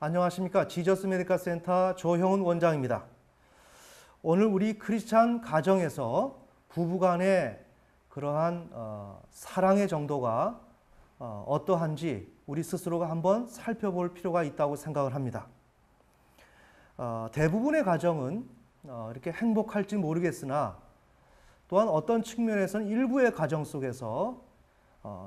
안녕하십니까. 지저스 메디컬 센터 조형훈 원장입니다. 오늘 우리 크리스찬 가정에서 부부간의 그러한 사랑의 정도가 어떠한지 우리 스스로가 한번 살펴볼 필요가 있다고 생각을 합니다. 대부분의 가정은 이렇게 행복할지 모르겠으나 또한 어떤 측면에서는 일부의 가정 속에서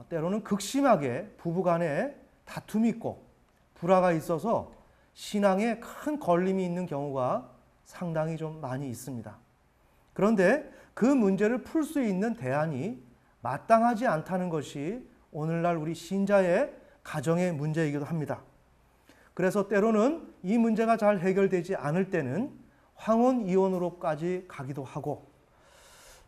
때로는 극심하게 부부간에 다툼이 있고 불화가 있어서 신앙에 큰 걸림이 있는 경우가 상당히 좀 많이 있습니다. 그런데 그 문제를 풀 수 있는 대안이 마땅하지 않다는 것이 오늘날 우리 신자의 가정의 문제이기도 합니다. 그래서 때로는 이 문제가 잘 해결되지 않을 때는 황혼 이혼으로까지 가기도 하고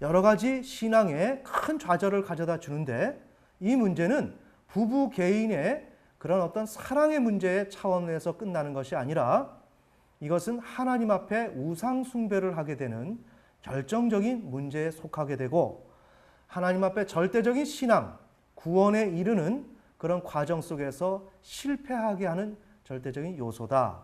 여러 가지 신앙에 큰 좌절을 가져다 주는데 이 문제는 부부 개인의 그런 어떤 사랑의 문제의 차원에서 끝나는 것이 아니라 이것은 하나님 앞에 우상 숭배를 하게 되는 결정적인 문제에 속하게 되고 하나님 앞에 절대적인 신앙, 구원에 이르는 그런 과정 속에서 실패하게 하는 절대적인 요소다.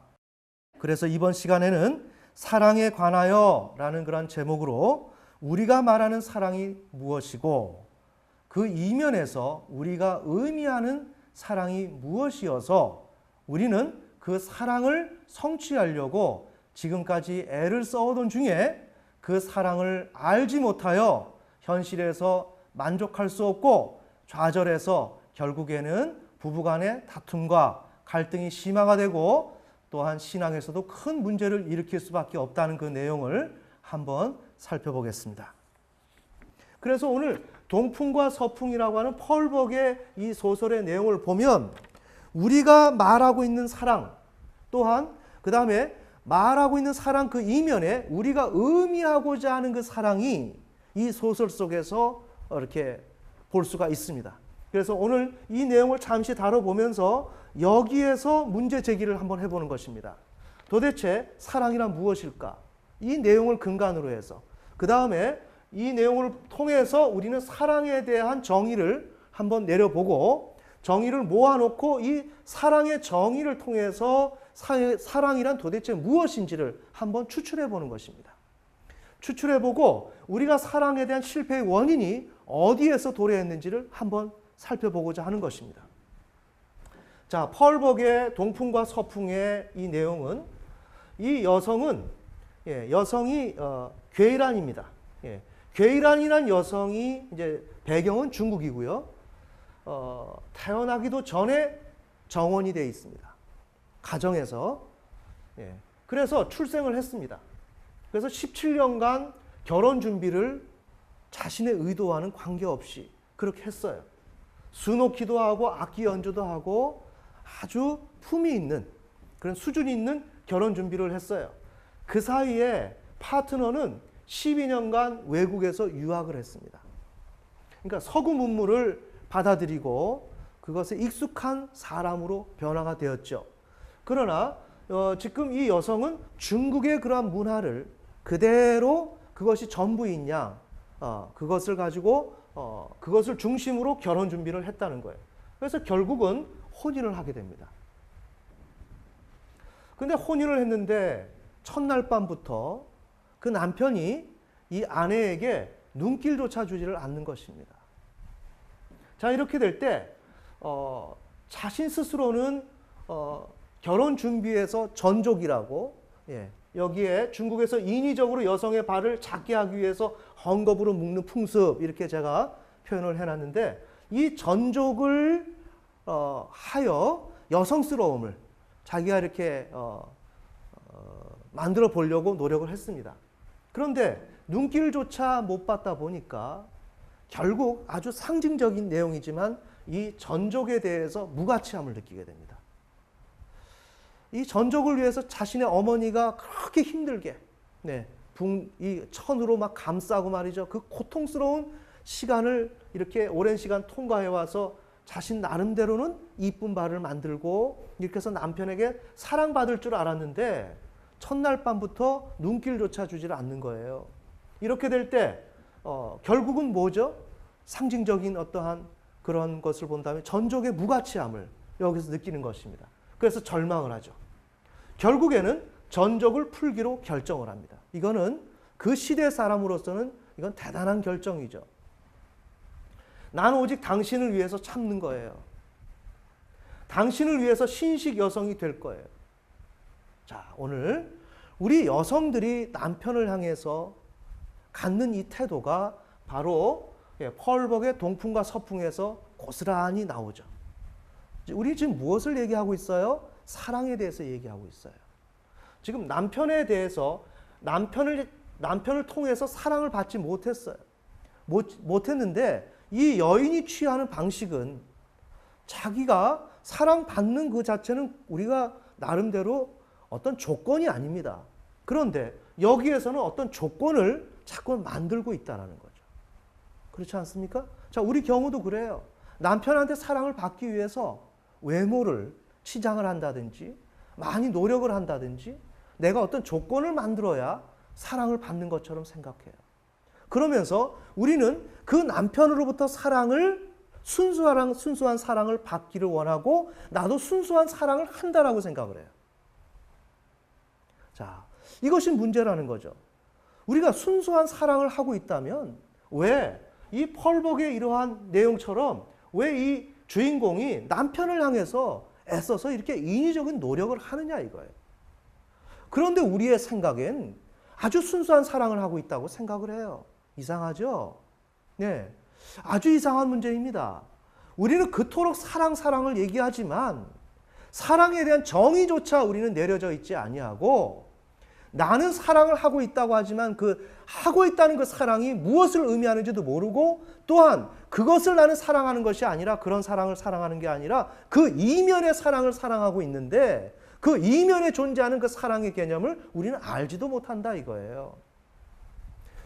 그래서 이번 시간에는 사랑에 관하여 라는 그런 제목으로 우리가 말하는 사랑이 무엇이고 그 이면에서 우리가 의미하는 사랑이 무엇이어서 우리는 그 사랑을 성취하려고 지금까지 애를 써오던 중에 그 사랑을 알지 못하여 현실에서 만족할 수 없고 좌절해서 결국에는 부부간의 다툼과 갈등이 심화가 되고 또한 신앙에서도 큰 문제를 일으킬 수밖에 없다는 그 내용을 한번 살펴보겠습니다. 그래서 오늘 동풍과 서풍이라고 하는 펄벅의 이 소설의 내용을 보면 우리가 말하고 있는 사랑 또한 그 다음에 말하고 있는 사랑 그 이면에 우리가 의미하고자 하는 그 사랑이 이 소설 속에서 이렇게 볼 수가 있습니다. 그래서 오늘 이 내용을 잠시 다뤄보면서 여기에서 문제 제기를 한번 해보는 것입니다. 도대체 사랑이란 무엇일까? 이 내용을 근간으로 해서 그 다음에 이 내용을 통해서 우리는 사랑에 대한 정의를 한번 내려보고 정의를 모아놓고 이 사랑의 정의를 통해서 사랑이란 도대체 무엇인지를 한번 추출해보는 것입니다. 추출해보고 우리가 사랑에 대한 실패의 원인이 어디에서 도래했는지를 한번 살펴보고자 하는 것입니다. 자, 펄벅의 동풍과 서풍의 이 내용은 이 여성은 여성이 괴란입니다. 괴란이란 여성이 이제 배경은 중국이고요. 태어나기도 전에 정원이 되어 있습니다. 가정에서. 그래서 출생을 했습니다. 그래서 17년간 결혼 준비를 자신의 의도와는 관계없이 그렇게 했어요. 수놓기도 하고 악기 연주도 하고 아주 품이 있는 그런 수준 있는 결혼 준비를 했어요. 그 사이에 파트너는 12년간 외국에서 유학을 했습니다. 그러니까 서구 문물을 받아들이고 그것에 익숙한 사람으로 변화가 되었죠. 그러나 지금 이 여성은 중국의 그러한 문화를 그대로 그것이 전부인 양 그것을 가지고 그것을 중심으로 결혼 준비를 했다는 거예요. 그래서 결국은 혼인을 하게 됩니다. 근데 혼인을 했는데 첫날 밤부터 그 남편이 이 아내에게 눈길조차 주지를 않는 것입니다. 자, 이렇게 될 때 자신 스스로는 결혼 준비에서 전족이라고 여기에 중국에서 인위적으로 여성의 발을 작게 하기 위해서 헝겊으로 묶는 풍습 이렇게 제가 표현을 해놨는데 이 전족을 하여 여성스러움을 자기가 이렇게 만들어 보려고 노력을 했습니다. 그런데 눈길조차 못 받다 보니까 결국 아주 상징적인 내용이지만 이 전족에 대해서 무가치함을 느끼게 됩니다. 이 전족을 위해서 자신의 어머니가 그렇게 힘들게 이 천으로 막 감싸고 말이죠. 그 고통스러운 시간을 이렇게 오랜 시간 통과해 와서 자신 나름대로는 이쁜 발을 만들고 이렇게 해서 남편에게 사랑받을 줄 알았는데 첫날 밤부터 눈길조차 주지를 않는 거예요. 이렇게 될 때 결국은 뭐죠? 상징적인 어떠한 그런 것을 본다면 전족의 무가치함을 여기서 느끼는 것입니다. 그래서 절망을 하죠. 결국에는 전적을 풀기로 결정을 합니다. 이거는 그 시대 사람으로서는 이건 대단한 결정이죠. 나는 오직 당신을 위해서 참는 거예요. 당신을 위해서 신식 여성이 될 거예요. 자, 오늘 우리 여성들이 남편을 향해서 갖는 이 태도가 바로 펄벅의 동풍과 서풍에서 고스란히 나오죠. 우리 지금 무엇을 얘기하고 있어요? 사랑에 대해서 얘기하고 있어요. 지금 남편에 대해서 남편을 통해서 사랑을 받지 못했어요. 못했는데 이 여인이 취하는 방식은 자기가 사랑받는 그 자체는 우리가 나름대로 어떤 조건이 아닙니다. 그런데 여기에서는 어떤 조건을 자꾸 만들고 있다는 거죠. 그렇지 않습니까? 자, 우리 경우도 그래요. 남편한테 사랑을 받기 위해서 외모를 치장을 한다든지 많이 노력을 한다든지 내가 어떤 조건을 만들어야 사랑을 받는 것처럼 생각해요. 그러면서 우리는 그 남편으로부터 사랑을 순수한 사랑을 받기를 원하고 나도 순수한 사랑을 한다라고 생각을 해요. 자, 이것이 문제라는 거죠. 우리가 순수한 사랑을 하고 있다면 왜 이 펄벅의 이러한 내용처럼 왜 이 주인공이 남편을 향해서 애써서 이렇게 인위적인 노력을 하느냐 이거예요. 그런데 우리의 생각엔 아주 순수한 사랑을 하고 있다고 생각을 해요. 이상하죠? 네, 아주 이상한 문제입니다. 우리는 그토록 사랑을 얘기하지만 사랑에 대한 정의조차 우리는 내려져 있지 아니하고 나는 사랑을 하고 있다고 하지만 그 하고 있다는 그 사랑이 무엇을 의미하는지도 모르고 또한 그것을 나는 사랑하는 것이 아니라 그런 사랑을 사랑하는 게 아니라 그 이면의 사랑을 사랑하고 있는데 그 이면에 존재하는 그 사랑의 개념을 우리는 알지도 못한다 이거예요.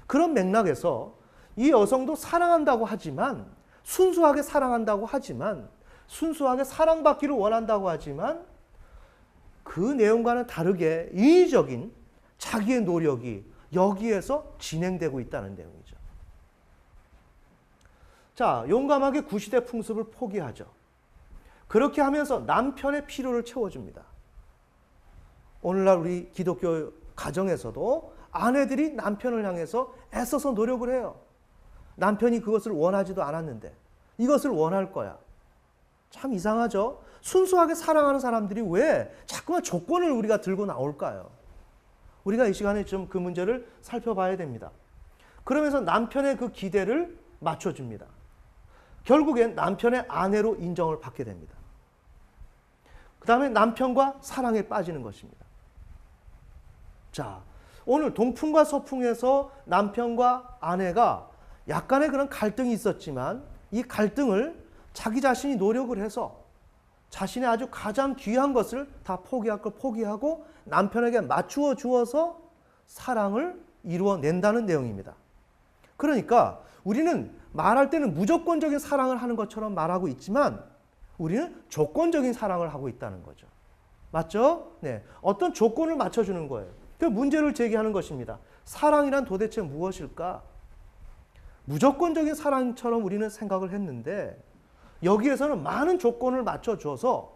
그런 맥락에서 이 여성도 사랑한다고 하지만 순수하게 사랑한다고 하지만 순수하게 사랑받기를 원한다고 하지만 그 내용과는 다르게 인위적인 자기의 노력이 여기에서 진행되고 있다는 내용이죠. 자, 용감하게 구시대 풍습을 포기하죠. 그렇게 하면서 남편의 필요를 채워줍니다. 오늘날 우리 기독교 가정에서도 아내들이 남편을 향해서 애써서 노력을 해요. 남편이 그것을 원하지도 않았는데 이것을 원할 거야. 참 이상하죠? 순수하게 사랑하는 사람들이 왜 자꾸만 조건을 우리가 들고 나올까요? 우리가 이 시간에 좀 그 문제를 살펴봐야 됩니다. 그러면서 남편의 그 기대를 맞춰줍니다. 결국엔 남편의 아내로 인정을 받게 됩니다. 그 다음에 남편과 사랑에 빠지는 것입니다. 자, 오늘 동풍과 서풍에서 남편과 아내가 약간의 그런 갈등이 있었지만 이 갈등을 자기 자신이 노력을 해서 자신의 아주 가장 귀한 것을 다 포기하고 남편에게 맞추어 주어서 사랑을 이루어낸다는 내용입니다. 그러니까 우리는 말할 때는 무조건적인 사랑을 하는 것처럼 말하고 있지만 우리는 조건적인 사랑을 하고 있다는 거죠. 맞죠? 네. 어떤 조건을 맞춰주는 거예요. 그 문제를 제기하는 것입니다. 사랑이란 도대체 무엇일까? 무조건적인 사랑처럼 우리는 생각을 했는데 여기에서는 많은 조건을 맞춰줘서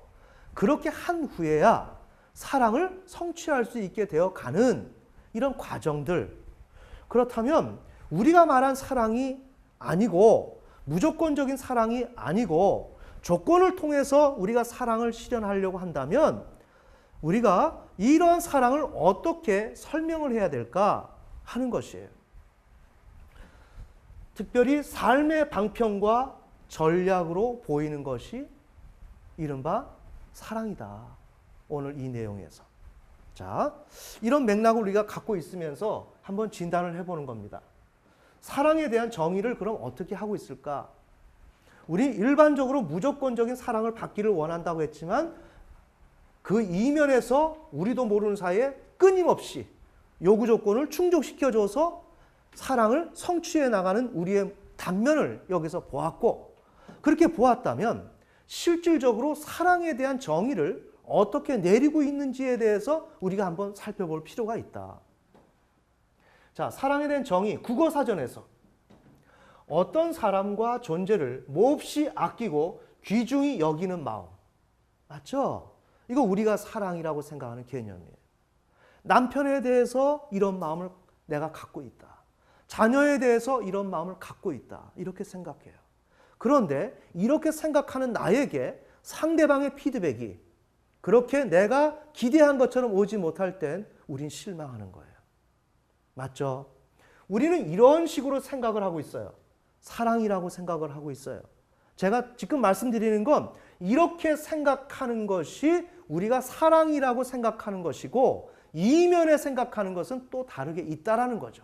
그렇게 한 후에야 사랑을 성취할 수 있게 되어 가는 이런 과정들. 그렇다면 우리가 말한 사랑이 아니고 무조건적인 사랑이 아니고 조건을 통해서 우리가 사랑을 실현하려고 한다면 우리가 이러한 사랑을 어떻게 설명을 해야 될까 하는 것이에요. 특별히 삶의 방편과 전략으로 보이는 것이 이른바 사랑이다. 오늘 이 내용에서. 자, 이런 맥락을 우리가 갖고 있으면서 한번 진단을 해보는 겁니다. 사랑에 대한 정의를 그럼 어떻게 하고 있을까? 우리 일반적으로 무조건적인 사랑을 받기를 원한다고 했지만 그 이면에서 우리도 모르는 사이에 끊임없이 요구 조건을 충족시켜줘서 사랑을 성취해 나가는 우리의 단면을 여기서 보았고 그렇게 보았다면 실질적으로 사랑에 대한 정의를 어떻게 내리고 있는지에 대해서 우리가 한번 살펴볼 필요가 있다. 자, 사랑에 대한 정의, 국어사전에서 어떤 사람과 존재를 몹시 아끼고 귀중히 여기는 마음. 맞죠? 이거 우리가 사랑이라고 생각하는 개념이에요. 남편에 대해서 이런 마음을 내가 갖고 있다. 자녀에 대해서 이런 마음을 갖고 있다. 이렇게 생각해요. 그런데 이렇게 생각하는 나에게 상대방의 피드백이 그렇게 내가 기대한 것처럼 오지 못할 땐 우린 실망하는 거예요. 맞죠? 우리는 이런 식으로 생각을 하고 있어요. 사랑이라고 생각을 하고 있어요. 제가 지금 말씀드리는 건 이렇게 생각하는 것이 우리가 사랑이라고 생각하는 것이고 이면에 생각하는 것은 또 다르게 있다라는 거죠.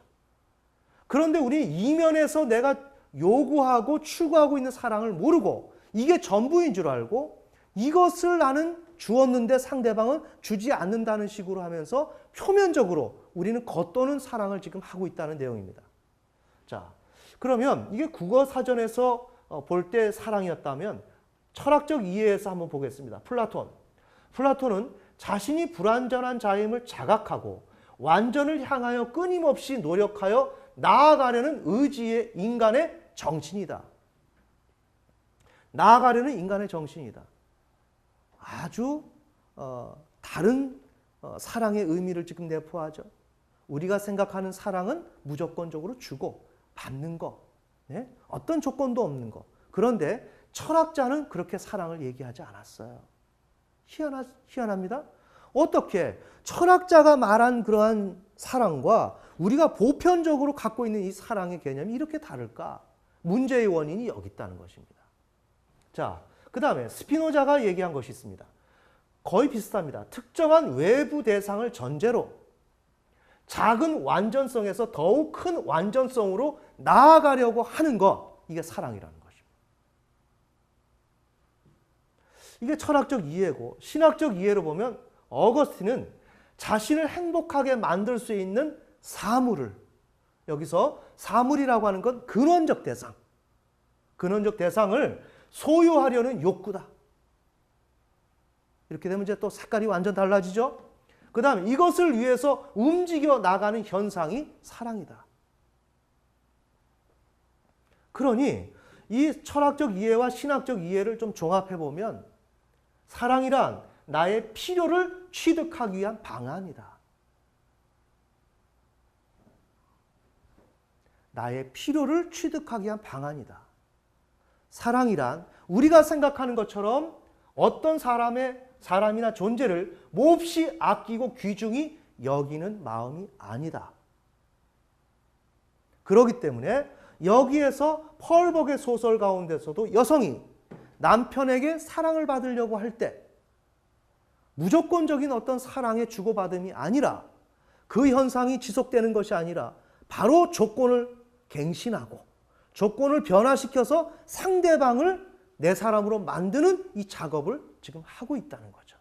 그런데 우리 이면에서 내가 요구하고 추구하고 있는 사랑을 모르고 이게 전부인 줄 알고 이것을 나는 주었는데 상대방은 주지 않는다는 식으로 하면서 표면적으로 우리는 겉도는 사랑을 지금 하고 있다는 내용입니다. 자, 그러면 이게 국어 사전에서 볼 때 사랑이었다면 철학적 이해에서 한번 보겠습니다. 플라톤은 자신이 불완전한 자임을 자각하고 완전을 향하여 끊임없이 노력하여 나아가려는 의지의 인간의 정신이다. 나아가려는 인간의 정신이다. 아주 다른 사랑의 의미를 지금 내포하죠. 우리가 생각하는 사랑은 무조건적으로 주고 받는 거, 네? 어떤 조건도 없는 거. 그런데 철학자는 그렇게 사랑을 얘기하지 않았어요. 희한합니다. 어떻게 철학자가 말한 그러한 사랑과 우리가 보편적으로 갖고 있는 이 사랑의 개념이 이렇게 다를까? 문제의 원인이 여기 있다는 것입니다. 자, 그 다음에 스피노자가 얘기한 것이 있습니다. 거의 비슷합니다. 특정한 외부 대상을 전제로 작은 완전성에서 더욱 큰 완전성으로 나아가려고 하는 것, 이게 사랑이라는 것입니다. 이게 철학적 이해고 신학적 이해로 보면 어거스틴은 자신을 행복하게 만들 수 있는 사물을, 여기서 사물이라고 하는 건 근원적 대상, 근원적 대상을 소유하려는 욕구다. 이렇게 되면 이제 또 색깔이 완전 달라지죠. 그 다음에 이것을 위해서 움직여 나가는 현상이 사랑이다. 그러니 이 철학적 이해와 신학적 이해를 좀 종합해 보면 사랑이란 나의 필요를 취득하기 위한 방안이다. 나의 필요를 취득하기 위한 방안이다. 사랑이란 우리가 생각하는 것처럼 어떤 사람이나 존재를 몹시 아끼고 귀중히 여기는 마음이 아니다. 그렇기 때문에 여기에서 펄벅의 소설 가운데서도 여성이 남편에게 사랑을 받으려고 할 때 무조건적인 어떤 사랑의 주고받음이 아니라 그 현상이 지속되는 것이 아니라 바로 조건을 갱신하고 조건을 변화시켜서 상대방을 내 사람으로 만드는 이 작업을 지금 하고 있다는 거죠.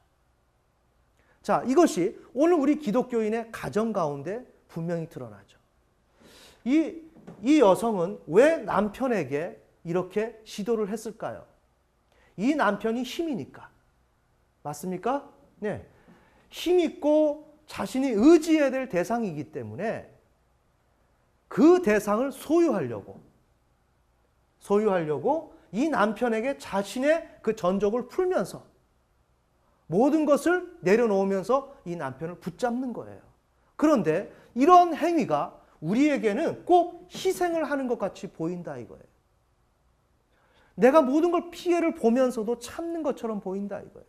자, 이것이 오늘 우리 기독교인의 가정 가운데 분명히 드러나죠. 이 여성은 왜 남편에게 이렇게 시도를 했을까요? 이 남편이 힘이니까. 맞습니까? 네. 힘있고 자신이 의지해야 될 대상이기 때문에 그 대상을 소유하려고 이 남편에게 자신의 그 전적을 풀면서 모든 것을 내려놓으면서 이 남편을 붙잡는 거예요. 그런데 이런 행위가 우리에게는 꼭 희생을 하는 것 같이 보인다 이거예요. 내가 모든 걸 피해를 보면서도 참는 것처럼 보인다 이거예요.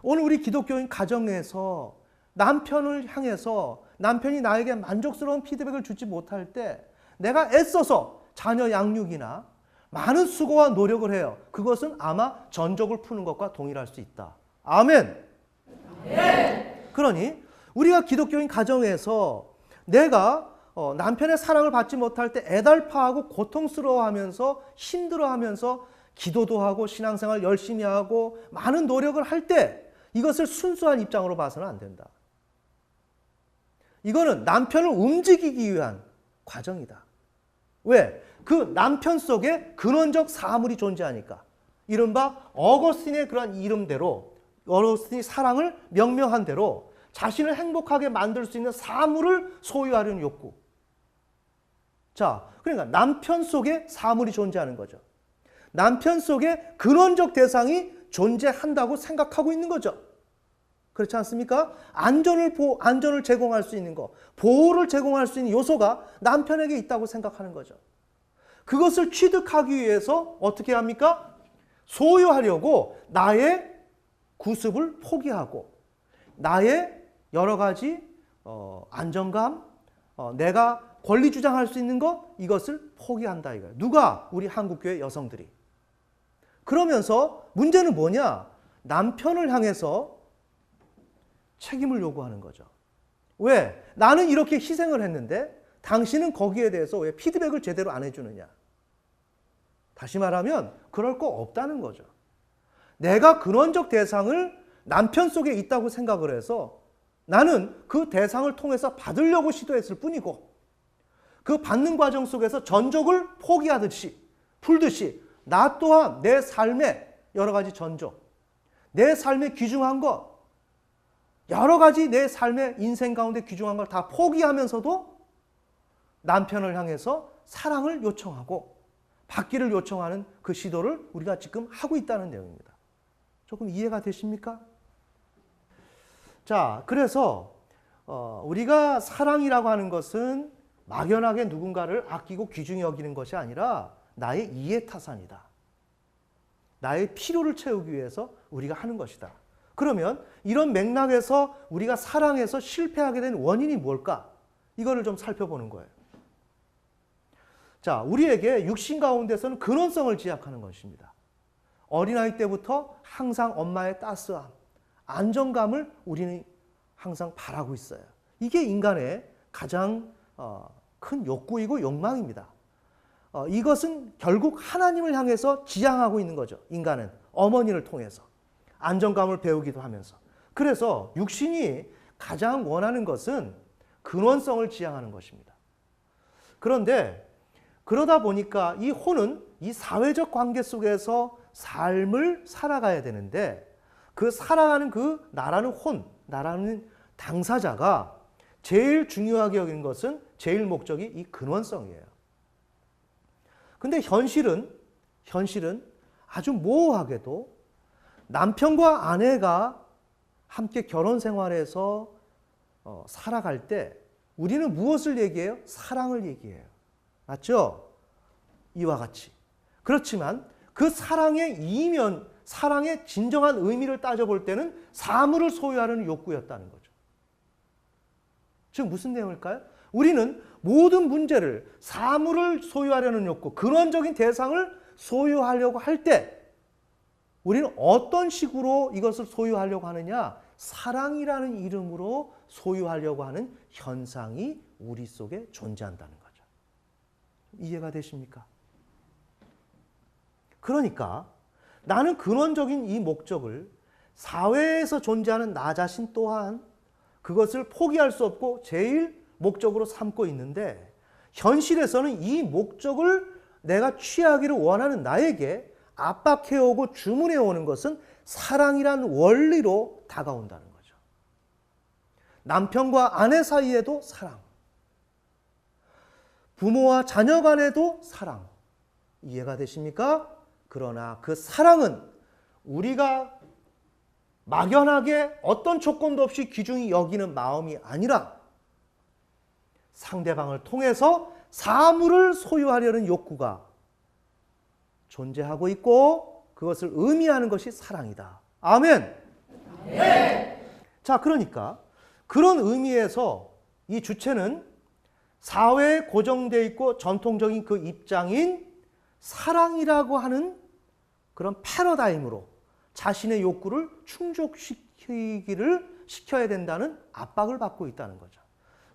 오늘 우리 기독교인 가정에서 남편을 향해서 남편이 나에게 만족스러운 피드백을 주지 못할 때 내가 애써서 자녀 양육이나 많은 수고와 노력을 해요. 그것은 아마 전적을 푸는 것과 동일할 수 있다. 아멘. 네. 그러니 우리가 기독교인 가정에서 내가 남편의 사랑을 받지 못할 때 애달파하고 고통스러워하면서 힘들어하면서 기도도 하고 신앙생활 열심히 하고 많은 노력을 할 때 이것을 순수한 입장으로 봐서는 안 된다. 이거는 남편을 움직이기 위한 과정이다. 왜? 그 남편 속에 근원적 사물이 존재하니까. 이른바 어거스틴의 그런 이름대로 어거스틴이 사랑을 명명한 대로 자신을 행복하게 만들 수 있는 사물을 소유하려는 욕구. 자, 그러니까 남편 속에 사물이 존재하는 거죠. 남편 속에 근원적 대상이 존재한다고 생각하고 있는 거죠. 그렇지 않습니까? 안전을 제공할 수 있는 거, 보호를 제공할 수 있는 요소가 남편에게 있다고 생각하는 거죠. 그것을 취득하기 위해서 어떻게 합니까? 소유하려고 나의 구습을 포기하고 나의 여러 가지 안정감, 내가 권리 주장할 수 있는 것, 이것을 포기한다 이거예요. 누가? 우리 한국교회 여성들이. 그러면서 문제는 뭐냐? 남편을 향해서 책임을 요구하는 거죠. 왜? 나는 이렇게 희생을 했는데 당신은 거기에 대해서 왜 피드백을 제대로 안 해주느냐? 다시 말하면 그럴 거 없다는 거죠. 내가 근원적 대상을 남편 속에 있다고 생각을 해서 나는 그 대상을 통해서 받으려고 시도했을 뿐이고 그 받는 과정 속에서 전적을 포기하듯이 풀듯이 나 또한 내 삶의 여러 가지 전적, 내 삶에 귀중한 것, 여러 가지 내 삶의 인생 가운데 귀중한 걸 다 포기하면서도 남편을 향해서 사랑을 요청하고 받기를 요청하는 그 시도를 우리가 지금 하고 있다는 내용입니다. 조금 이해가 되십니까? 자, 그래서 우리가 사랑이라고 하는 것은 막연하게 누군가를 아끼고 귀중히 여기는 것이 아니라 나의 이해타산이다. 나의 필요를 채우기 위해서 우리가 하는 것이다. 그러면 이런 맥락에서 우리가 사랑해서 실패하게 된 원인이 뭘까? 이거를 좀 살펴보는 거예요. 자, 우리에게 육신 가운데서는 근원성을 지향하는 것입니다. 어린아이 때부터 항상 엄마의 따스함, 안정감을 우리는 항상 바라고 있어요. 이게 인간의 가장 큰 욕구이고 욕망입니다. 이것은 결국 하나님을 향해서 지향하고 있는 거죠. 인간은 어머니를 통해서 안정감을 배우기도 하면서. 그래서 육신이 가장 원하는 것은 근원성을 지향하는 것입니다. 그런데 그러다 보니까 이 혼은 이 사회적 관계 속에서 삶을 살아가야 되는데 그 살아가는 그 나라는 혼, 나라는 당사자가 제일 중요하게 여기는 것은 제일 목적이 이 근원성이에요. 근데 현실은 아주 모호하게도 남편과 아내가 함께 결혼 생활에서 살아갈 때 우리는 무엇을 얘기해요? 사랑을 얘기해요. 맞죠? 이와 같이. 그렇지만 그 사랑의 이면, 사랑의 진정한 의미를 따져볼 때는 사물을 소유하려는 욕구였다는 거죠. 즉 무슨 내용일까요? 우리는 모든 문제를 사물을 소유하려는 욕구, 근원적인 대상을 소유하려고 할 때 우리는 어떤 식으로 이것을 소유하려고 하느냐? 사랑이라는 이름으로 소유하려고 하는 현상이 우리 속에 존재한다는 거죠. 이해가 되십니까? 그러니까 나는 근원적인 이 목적을 사회에서 존재하는 나 자신 또한 그것을 포기할 수 없고 제일 목적으로 삼고 있는데 현실에서는 이 목적을 내가 취하기를 원하는 나에게 압박해오고 주문해오는 것은 사랑이라는 원리로 다가온다는 거죠. 남편과 아내 사이에도 사랑, 부모와 자녀 간에도 사랑. 이해가 되십니까? 그러나 그 사랑은 우리가 막연하게 어떤 조건도 없이 귀중히 여기는 마음이 아니라 상대방을 통해서 사물을 소유하려는 욕구가 존재하고 있고 그것을 의미하는 것이 사랑이다. 아멘. 네. 자, 그러니까 그런 의미에서 이 주체는 사회에 고정되어 있고 전통적인 그 입장인 사랑이라고 하는 그런 패러다임으로 자신의 욕구를 시켜야 된다는 압박을 받고 있다는 거죠.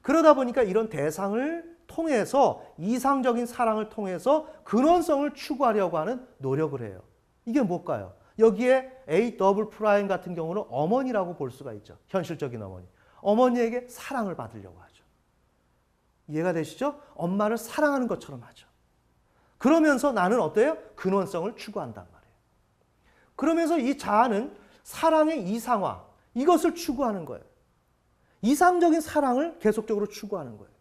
그러다 보니까 이런 대상을 통해서 이상적인 사랑을 통해서 근원성을 추구하려고 하는 노력을 해요. 이게 뭘까요? 여기에 A 더블 프라임 같은 경우는 어머니라고 볼 수가 있죠. 현실적인 어머니. 어머니에게 사랑을 받으려고 하죠. 이해가 되시죠? 엄마를 사랑하는 것처럼 하죠. 그러면서 나는 어때요? 근원성을 추구한단 말이에요. 그러면서 이 자아는 사랑의 이상화, 이것을 추구하는 거예요. 이상적인 사랑을 계속적으로 추구하는 거예요.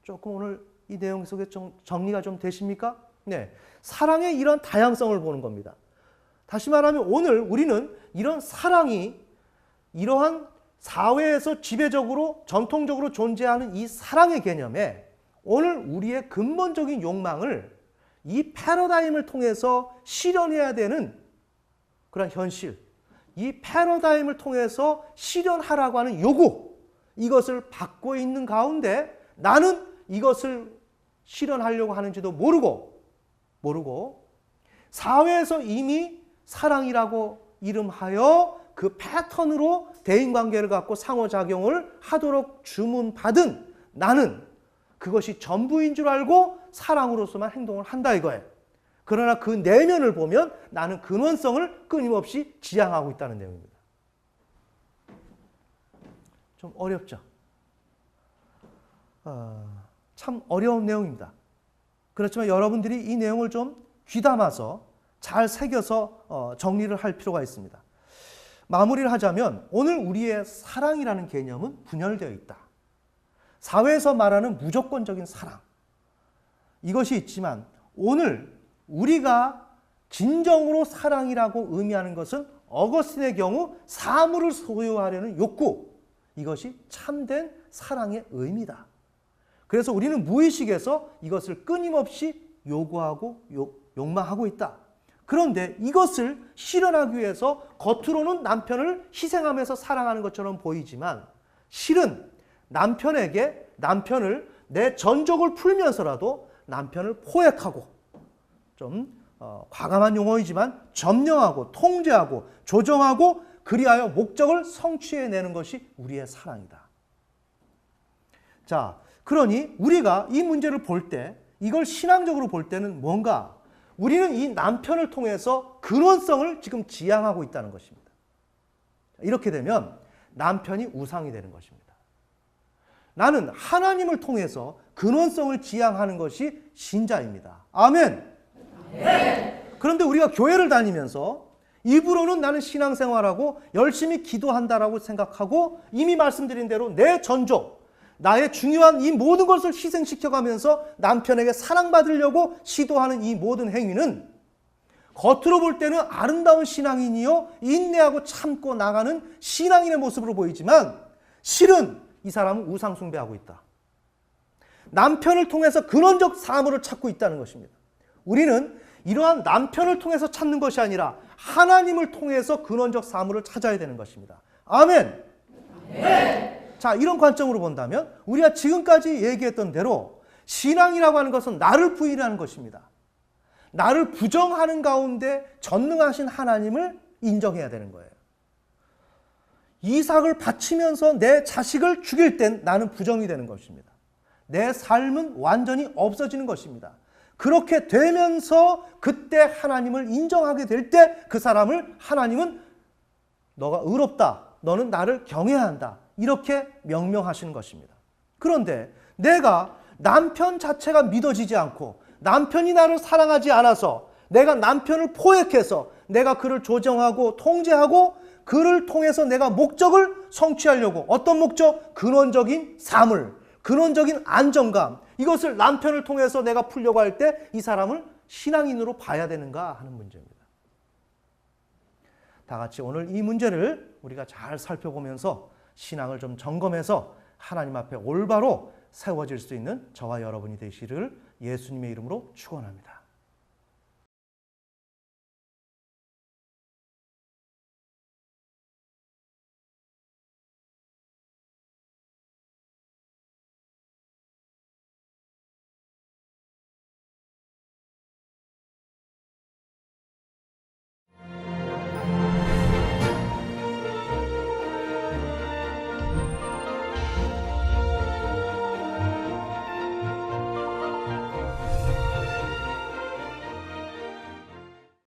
조금 오늘 이 내용 속에 좀 정리가 좀 되십니까? 네. 사랑의 이런 다양성을 보는 겁니다. 다시 말하면 오늘 우리는 이런 사랑이 이러한 사회에서 지배적으로 전통적으로 존재하는 이 사랑의 개념에 오늘 우리의 근본적인 욕망을 이 패러다임을 통해서 실현해야 되는 그런 현실, 이 패러다임을 통해서 실현하라고 하는 요구, 이것을 받고 있는 가운데 나는 이것을 실현하려고 하는지도 모르고 사회에서 이미 사랑이라고 이름하여 그 패턴으로 대인관계를 갖고 상호작용을 하도록 주문받은 나는 그것이 전부인 줄 알고 사랑으로서만 행동을 한다 이거예요. 그러나 그 내면을 보면 나는 근원성을 끊임없이 지향하고 있다는 내용입니다. 좀 어렵죠? 참 어려운 내용입니다. 그렇지만 여러분들이 이 내용을 좀 귀담아서 잘 새겨서 정리를 할 필요가 있습니다. 마무리를 하자면 오늘 우리의 사랑이라는 개념은 분열되어 있다. 사회에서 말하는 무조건적인 사랑, 이것이 있지만 오늘 우리가 진정으로 사랑이라고 의미하는 것은 어거스틴의 경우 사물을 소유하려는 욕구, 이것이 참된 사랑의 의미다. 그래서 우리는 무의식에서 이것을 끊임없이 요구하고 욕망하고 있다. 그런데 이것을 실현하기 위해서 겉으로는 남편을 희생하면서 사랑하는 것처럼 보이지만 실은 남편을 내 전적을 풀면서라도 남편을 포획하고 좀 과감한 용어이지만 점령하고 통제하고 조정하고 그리하여 목적을 성취해내는 것이 우리의 사랑이다. 자, 그러니 우리가 이 문제를 볼 때 이걸 신앙적으로 볼 때는 뭔가 우리는 이 남편을 통해서 근원성을 지금 지향하고 있다는 것입니다. 이렇게 되면 남편이 우상이 되는 것입니다. 나는 하나님을 통해서 근원성을 지향하는 것이 신자입니다. 아멘. 그런데 우리가 교회를 다니면서 입으로는 나는 신앙생활하고 열심히 기도한다라고 생각하고 이미 말씀드린 대로 내 전적, 나의 중요한 이 모든 것을 희생시켜가면서 남편에게 사랑받으려고 시도하는 이 모든 행위는 겉으로 볼 때는 아름다운 신앙인이요 인내하고 참고 나가는 신앙인의 모습으로 보이지만 실은 이 사람은 우상 숭배하고 있다. 남편을 통해서 근원적 사물을 찾고 있다는 것입니다. 우리는 이러한 남편을 통해서 찾는 것이 아니라 하나님을 통해서 근원적 사물을 찾아야 되는 것입니다. 아멘. 자, 이런 관점으로 본다면 우리가 지금까지 얘기했던 대로 신앙이라고 하는 것은 나를 부인하는 것입니다. 나를 부정하는 가운데 전능하신 하나님을 인정해야 되는 거예요. 이삭을 바치면서 내 자식을 죽일 땐 나는 부정이 되는 것입니다. 내 삶은 완전히 없어지는 것입니다. 그렇게 되면서 그때 하나님을 인정하게 될 때 그 사람을 하나님은 너가 의롭다, 너는 나를 경외해야 한다, 이렇게 명명하시는 것입니다. 그런데 내가 남편 자체가 믿어지지 않고 남편이 나를 사랑하지 않아서 내가 남편을 포획해서 내가 그를 조정하고 통제하고 그를 통해서 내가 목적을 성취하려고 어떤 목적? 근원적인 사물, 근원적인 안정감, 이것을 남편을 통해서 내가 풀려고 할 때 이 사람을 신앙인으로 봐야 되는가 하는 문제입니다. 다 같이 오늘 이 문제를 우리가 잘 살펴보면서 신앙을 좀 점검해서 하나님 앞에 올바로 세워질 수 있는 저와 여러분이 되시기를 예수님의 이름으로 축원합니다.